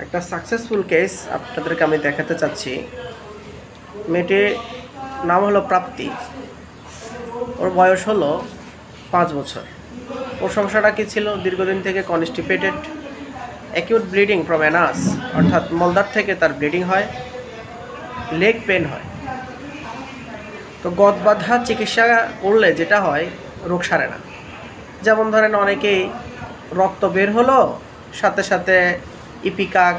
একটা successful case আপনাদেরকে আমি দেখাতে চাচ্ছি। মেয়েটির নাম হলো প্রাপ্তি। ওর বয়স হলো 5 বছর। ওর সমস্যাটা কী ছিল? দীর্ঘদিন থেকে constipated, acute bleeding from Anas, অর্থাৎ মলদার থেকে তার ব্লিডিং হয়, লেগ পেন হয়। তো গদ বাঁধা চিকিৎসা করলে যেটা হয়, রোগ সারে না। যেমন ধরেন অনেকেই রক্ত বের হলো, সাথে সাথে ইপিকাক,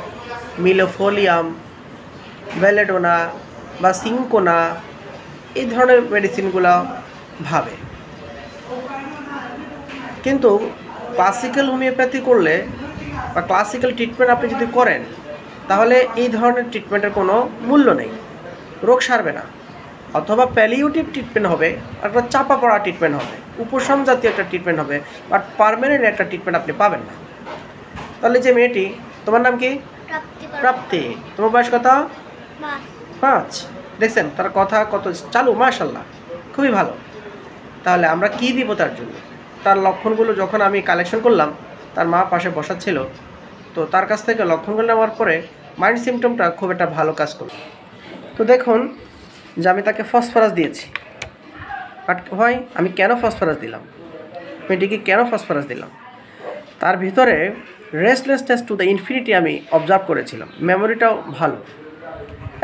মিলোফোলিয়াম, বেলেডোনা বা সিঙ্কোনা এই ধরনের মেডিসিনগুলো ভাবে। কিন্তু ক্লাসিক্যাল হোমিওপ্যাথি করলে বা ক্লাসিক্যাল ট্রিটমেন্ট আপনি যদি করেন, তাহলে এই ধরনের ট্রিটমেন্টের কোনো মূল্য নেই, রোগ সারবে না। অথবা প্যালিয়েটিভ ট্রিটমেন্ট হবে, একটা চাপা পড়া ট্রিটমেন্ট হবে, উপশম জাতীয় একটা ট্রিটমেন্ট হবে, বাট পার্মানেন্ট একটা ট্রিটমেন্ট আপনি পাবেন না। তাহলে যে মেয়েটি, তোমার নাম কি? প্রাপ্তি। তোমার বয়স কত? 5। দেখছেন তার কথা কত চালু, মাশাল্লাহ, খুবই ভালো। তাহলে আমরা কি দিব তার জন্য? তার লক্ষণগুলো যখন আমি কালেকশন করলাম, তার মা পাশে বসা ছিল, তো তার কাছ থেকে লক্ষণগুলো নেওয়ার পরে মাইন্ড সিমটমটা খুব একটা ভালো কাজ করবে। তো দেখুন যে আমি তাকে ফসফরাস দিয়েছি। বাট ভাই, আমি কেন ফসফরাস দিলাম, মেয়েটিকে কেন ফসফরাস দিলাম? তার ভিতরে রেস্টলেসনেস টু দ্য ইনফিনিটি আমি অবজার্ভ করেছিলাম। মেমোরিটাও ভালো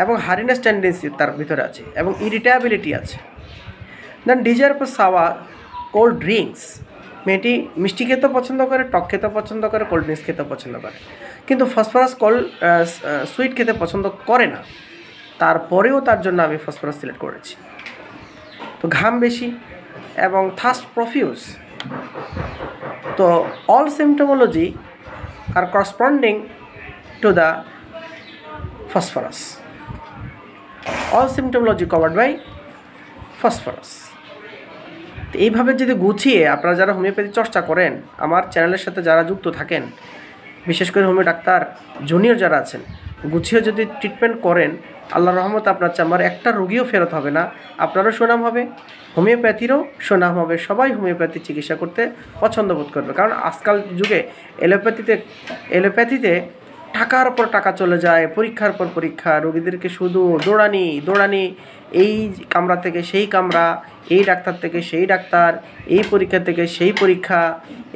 এবং হারিনেস টেন্ডেন্সি তার ভিতরে আছে এবং ইরিটেবিলিটি আছে। Then desire for sour cold drinks. মেয়েটি মিষ্টি খেতে পছন্দ করে, টক খেতে পছন্দ করে, কোল্ড ড্রিঙ্কস খেতে পছন্দ করে, কিন্তু ফসফরাস সুইট খেতে পছন্দ করে না। তারপরেও তার জন্য আমি ফসফরাস সিলেক্ট করেছি। তো ঘাম বেশি এবং থার্স্ট প্রফিউজ। তো all symptomatology are corresponding to the phosphorus. All symptomatology covered by phosphorus. তো এইভাবে যদি গুছিয়ে আপনারা যারা হোমিওপ্যাথি চর্চা করেন, আমার চ্যানেলের সাথে যারা যুক্ত থাকেন, বিশেষ করে হোমিও ডাক্তার জুনিয়র যারা আছেন, গুছিয়ে যদি ট্রিটমেন্ট করেন, আল্লাহর রহমত আপনার চেম্বার একটা রোগীও ফেরত হবে না। আপনারও সুনাম হবে, হোমিওপ্যাথিরও সুনাম হবে। সবাই হোমিওপ্যাথি চিকিৎসা করতে পছন্দ বোধ করবে, কারণ আজকাল যুগে এলোপ্যাথিতে টাকার পর টাকা চলে যায়, পরীক্ষার পর পরীক্ষা, রোগীদেরকে শুধু দৌড়ানি, এই কামরা থেকে সেই কামরা, এই ডাক্তার থেকে সেই ডাক্তার, এই পরীক্ষা থেকে সেই পরীক্ষা,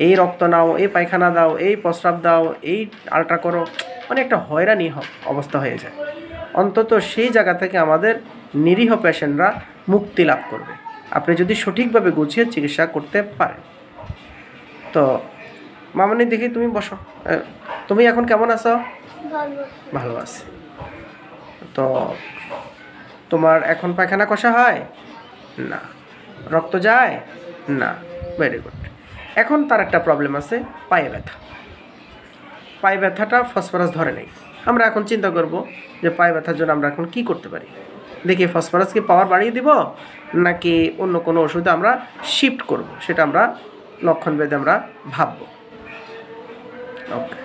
এই রক্ত নাও, এই পায়খানা দাও, এই প্রস্রাব দাও, এই আলট্রা করো, মানে একটা হয়রানি অবস্থা হয়ে যায়। অন্তত সেই জায়গা থেকে আমাদের নিরীহ পেশেন্টরা মুক্তি লাভ করবে, আপনি যদি সঠিকভাবে গুছিয়ে চিকিৎসা করতে পারেন। তো মামনি, দেখি তুমি বসো। তুমি এখন কেমন আছো? ভালো আছি। তো তোমার এখন পায়খানা কষা হয় না? রক্ত যায় না? Very good. এখন তার একটা প্রবলেম আছে, পায়ে ব্যথা। পায়ে ব্যথাটা ফসফরাস ধরে নেই। আমরা এখন চিন্তা করব যে পায়ে ব্যথার জন্য আমরা এখন কি করতে পারি। দেখি ফসফরাস কি পাওয়ার বাড়িয়ে দিব নাকি অন্য কোনো ওষুধে আমরা শিফট করব, সেটা আমরা লক্ষণ ভেদে আমরা ভাবব। ওকে।